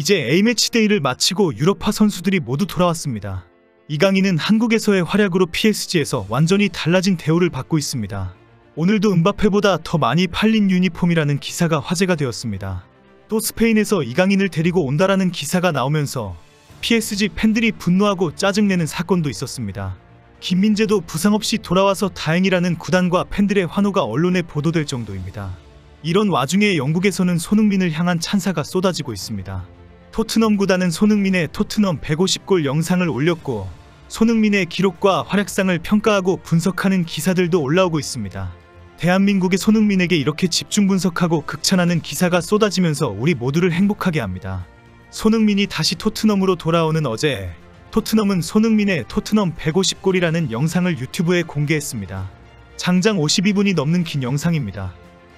이제 A매치데이를 마치고 유럽파 선수들이 모두 돌아왔습니다. 이강인은 한국에서의 활약으로 PSG에서 완전히 달라진 대우를 받고 있습니다. 오늘도 음바페보다 더 많이 팔린 유니폼이라는 기사가 화제가 되었습니다. 또 스페인에서 이강인을 데리고 온다라는 기사가 나오면서 PSG 팬들이 분노하고 짜증내는 사건도 있었습니다. 김민재도 부상 없이 돌아와서 다행이라는 구단과 팬들의 환호가 언론에 보도될 정도입니다. 이런 와중에 영국에서는 손흥민을 향한 찬사가 쏟아지고 있습니다. 토트넘 구단은 손흥민의 토트넘 150골 영상을 올렸고 손흥민의 기록과 활약상을 평가하고 분석하는 기사들도 올라오고 있습니다. 대한민국의 손흥민에게 이렇게 집중 분석하고 극찬하는 기사가 쏟아지면서 우리 모두를 행복하게 합니다. 손흥민이 다시 토트넘으로 돌아오는 어제 토트넘은 손흥민의 토트넘 150골이라는 영상을 유튜브에 공개했습니다. 장장 52분이 넘는 긴 영상입니다.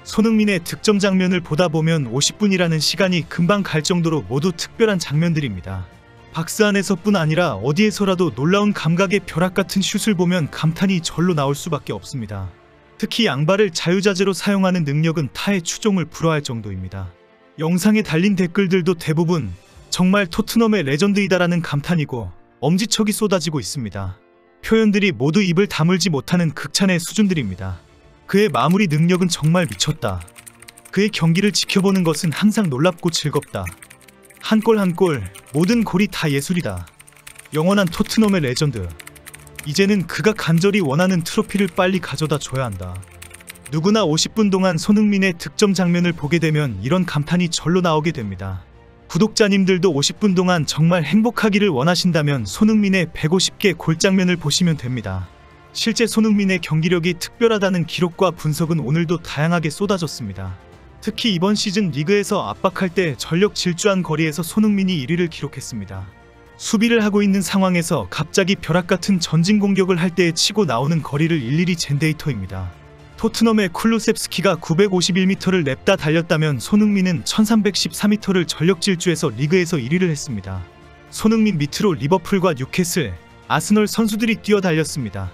손흥민의 득점 장면을 보다 보면 50분이라는 시간이 금방 갈 정도로 모두 특별한 장면들입니다. 박스 안에서뿐 아니라 어디에서라도 놀라운 감각의 벼락 같은 슛을 보면 감탄이 절로 나올 수밖에 없습니다. 특히 양발을 자유자재로 사용하는 능력은 타의 추종을 불허할 정도입니다. 영상에 달린 댓글들도 대부분 정말 토트넘의 레전드이다라는 감탄이고 엄지척이 쏟아지고 있습니다. 표현들이 모두 입을 다물지 못하는 극찬의 수준들입니다. 그의 마무리 능력은 정말 미쳤다. 그의 경기를 지켜보는 것은 항상 놀랍고 즐겁다. 한 골 한 골 모든 골이 다 예술이다. 영원한 토트넘의 레전드. 이제는 그가 간절히 원하는 트로피를 빨리 가져다 줘야 한다. 누구나 50분 동안 손흥민의 득점 장면을 보게 되면 이런 감탄이 절로 나오게 됩니다. 구독자님들도 50분 동안 정말 행복하기를 원하신다면 손흥민의 150개 골장면을 보시면 됩니다. 실제 손흥민의 경기력이 특별하다는 기록과 분석은 오늘도 다양하게 쏟아졌습니다. 특히 이번 시즌 리그에서 압박할 때 전력 질주한 거리에서 손흥민이 1위를 기록했습니다. 수비를 하고 있는 상황에서 갑자기 벼락같은 전진 공격을 할 때에 치고 나오는 거리를 일일이 잰 데이터입니다. 토트넘의 쿨루셉스키가 951m를 냅다 달렸다면 손흥민은 1314m를 전력 질주해서 리그에서 1위를 했습니다. 손흥민 밑으로 리버풀과 뉴캐슬, 아스널 선수들이 뛰어달렸습니다.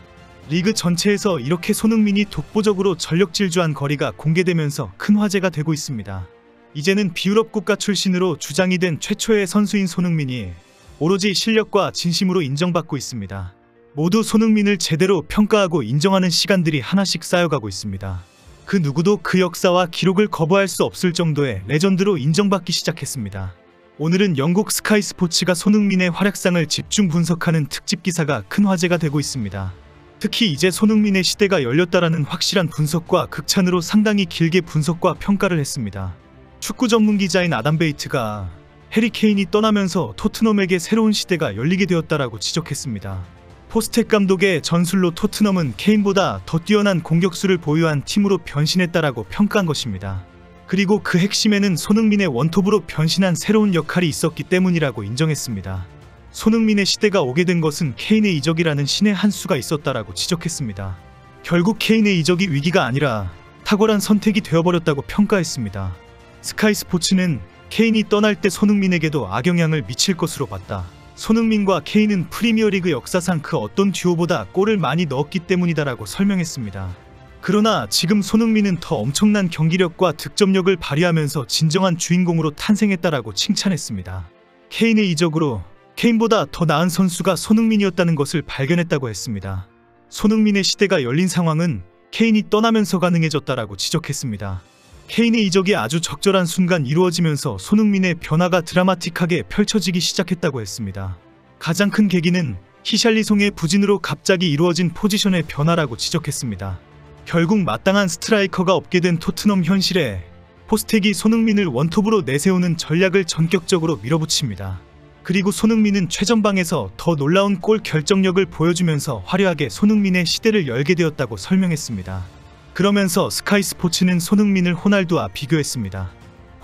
리그 전체에서 이렇게 손흥민이 독보적으로 전력 질주한 거리가 공개되면서 큰 화제가 되고 있습니다. 이제는 비유럽 국가 출신으로 주장이 된 최초의 선수인 손흥민이 오로지 실력과 진심으로 인정받고 있습니다. 모두 손흥민을 제대로 평가하고 인정하는 시간들이 하나씩 쌓여가고 있습니다. 그 누구도 그 역사와 기록을 거부할 수 없을 정도의 레전드로 인정받기 시작했습니다. 오늘은 영국 스카이 스포츠가 손흥민의 활약상을 집중 분석하는 특집 기사가 큰 화제가 되고 있습니다. 특히 이제 손흥민의 시대가 열렸다라는 확실한 분석과 극찬으로 상당히 길게 분석과 평가를 했습니다. 축구 전문 기자인 아담 베이트가 해리 케인이 떠나면서 토트넘에게 새로운 시대가 열리게 되었다라고 지적했습니다. 포스텍 감독의 전술로 토트넘은 케인보다 더 뛰어난 공격수를 보유한 팀으로 변신했다라고 평가한 것입니다. 그리고 그 핵심에는 손흥민의 원톱으로 변신한 새로운 역할이 있었기 때문이라고 인정했습니다. 손흥민의 시대가 오게 된 것은 케인의 이적이라는 신의 한 수가 있었다라고 지적했습니다. 결국 케인의 이적이 위기가 아니라 탁월한 선택이 되어버렸다고 평가했습니다. 스카이 스포츠는 케인이 떠날 때 손흥민에게도 악영향을 미칠 것으로 봤다. 손흥민과 케인은 프리미어리그 역사상 그 어떤 듀오보다 골을 많이 넣었기 때문이다라고 설명했습니다. 그러나 지금 손흥민은 더 엄청난 경기력과 득점력을 발휘하면서 진정한 주인공으로 탄생했다라고 칭찬했습니다. 케인의 이적으로 케인보다 더 나은 선수가 손흥민이었다는 것을 발견했다고 했습니다. 손흥민의 시대가 열린 상황은 케인이 떠나면서 가능해졌다라고 지적했습니다. 케인의 이적이 아주 적절한 순간 이루어지면서 손흥민의 변화가 드라마틱하게 펼쳐지기 시작했다고 했습니다. 가장 큰 계기는 히샬리송의 부진으로 갑자기 이루어진 포지션의 변화라고 지적했습니다. 결국 마땅한 스트라이커가 없게 된 토트넘 현실에 포스텍이 손흥민을 원톱으로 내세우는 전략을 전격적으로 밀어붙입니다. 그리고 손흥민은 최전방에서 더 놀라운 골 결정력을 보여주면서 화려하게 손흥민의 시대를 열게 되었다고 설명했습니다. 그러면서 스카이 스포츠는 손흥민을 호날두와 비교했습니다.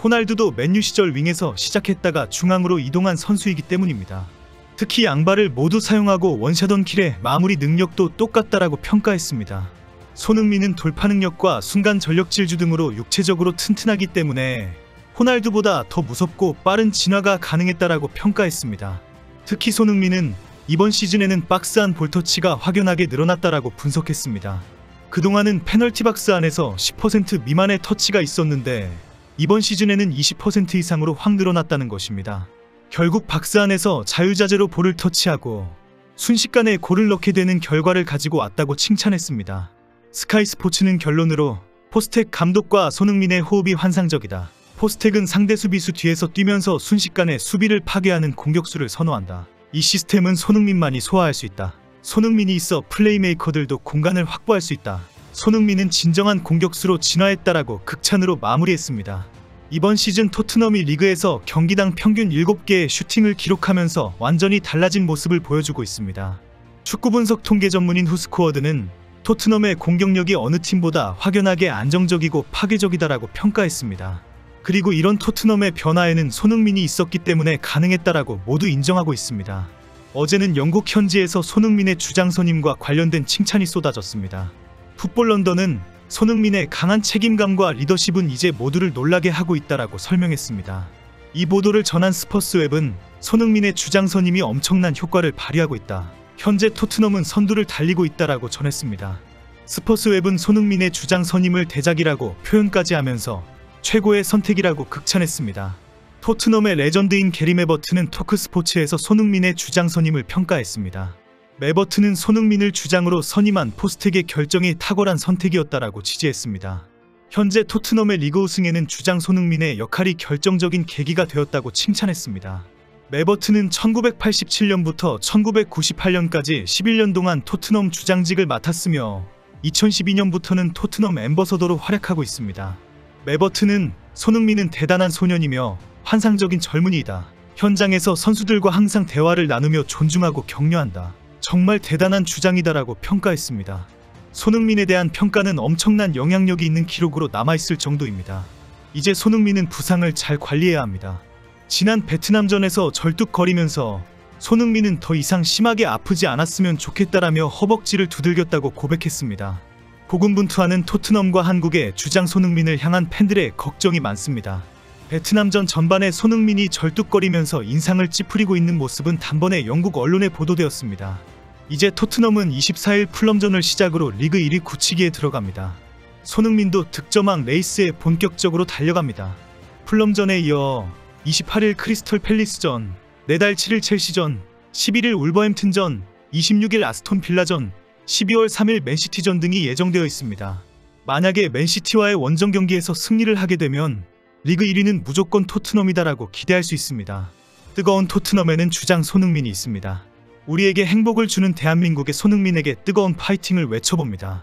호날두도 맨유 시절 윙에서 시작했다가 중앙으로 이동한 선수이기 때문입니다. 특히 양발을 모두 사용하고 원샷 킬의 마무리 능력도 똑같다라고 평가했습니다. 손흥민은 돌파 능력과 순간 전력 질주 등으로 육체적으로 튼튼하기 때문에 호날두보다 더 무섭고 빠른 진화가 가능했다라고 평가했습니다. 특히 손흥민은 이번 시즌에는 박스 안 볼터치가 확연하게 늘어났다라고 분석했습니다. 그동안은 페널티 박스 안에서 10% 미만의 터치가 있었는데 이번 시즌에는 20% 이상으로 확 늘어났다는 것입니다. 결국 박스 안에서 자유자재로 볼을 터치하고 순식간에 골을 넣게 되는 결과를 가지고 왔다고 칭찬했습니다. 스카이 스포츠는 결론으로 포스텍 감독과 손흥민의 호흡이 환상적이다. 포스텍은 상대 수비수 뒤에서 뛰면서 순식간에 수비를 파괴하는 공격수를 선호한다. 이 시스템은 손흥민만이 소화할 수 있다. 손흥민이 있어 플레이메이커들도 공간을 확보할 수 있다. 손흥민은 진정한 공격수로 진화했다라고 극찬으로 마무리했습니다. 이번 시즌 토트넘이 리그에서 경기당 평균 7개의 슈팅을 기록하면서 완전히 달라진 모습을 보여주고 있습니다. 축구 분석 통계 전문인 후스코어드는 토트넘의 공격력이 어느 팀보다 확연하게 안정적이고 파괴적이다라고 평가했습니다. 그리고 이런 토트넘의 변화에는 손흥민이 있었기 때문에 가능했다라고 모두 인정하고 있습니다. 어제는 영국 현지에서 손흥민의 주장 선임과 관련된 칭찬이 쏟아졌습니다. 풋볼 런던은 손흥민의 강한 책임감과 리더십은 이제 모두를 놀라게 하고 있다라고 설명했습니다. 이 보도를 전한 스퍼스웹은 손흥민의 주장 선임이 엄청난 효과를 발휘하고 있다. 현재 토트넘은 선두를 달리고 있다라고 전했습니다. 스퍼스웹은 손흥민의 주장 선임을 대작이라고 표현까지 하면서 최고의 선택이라고 극찬했습니다. 토트넘의 레전드인 게리 메버튼은 토크스포츠에서 손흥민의 주장 선임을 평가했습니다. 메버튼은 손흥민을 주장으로 선임한 포스텍의 결정이 탁월한 선택이었다라고 지지했습니다. 현재 토트넘의 리그 우승에는 주장 손흥민의 역할이 결정적인 계기가 되었다고 칭찬했습니다. 메버튼은 1987년부터 1998년까지 11년 동안 토트넘 주장직을 맡았으며 2012년부터는 토트넘 앰버서더로 활약하고 있습니다. 메버튼은 손흥민은 대단한 소년이며 환상적인 젊은이이다. 현장에서 선수들과 항상 대화를 나누며 존중하고 격려한다. 정말 대단한 주장이다라고 평가했습니다. 손흥민에 대한 평가는 엄청난 영향력이 있는 기록으로 남아있을 정도입니다. 이제 손흥민은 부상을 잘 관리해야 합니다. 지난 베트남전에서 절뚝거리면서 손흥민은 더 이상 심하게 아프지 않았으면 좋겠다라며 허벅지를 두들겼다고 고백했습니다. 고군분투하는 토트넘과 한국의 주장 손흥민을 향한 팬들의 걱정이 많습니다. 베트남전 전반에 손흥민이 절뚝거리면서 인상을 찌푸리고 있는 모습은 단번에 영국 언론에 보도되었습니다. 이제 토트넘은 24일 풀럼전을 시작으로 리그 1위 굳히기에 들어갑니다. 손흥민도 득점왕 레이스에 본격적으로 달려갑니다. 풀럼전에 이어 28일 크리스털 팰리스전, 내달 7일 첼시전, 11일 울버햄튼전, 26일 아스톤 빌라전, 12월 3일 맨시티전 등이 예정되어 있습니다. 만약에 맨시티와의 원정 경기에서 승리를 하게 되면 리그 1위는 무조건 토트넘이다라고 기대할 수 있습니다. 뜨거운 토트넘에는 주장 손흥민이 있습니다. 우리에게 행복을 주는 대한민국의 손흥민에게 뜨거운 파이팅을 외쳐봅니다.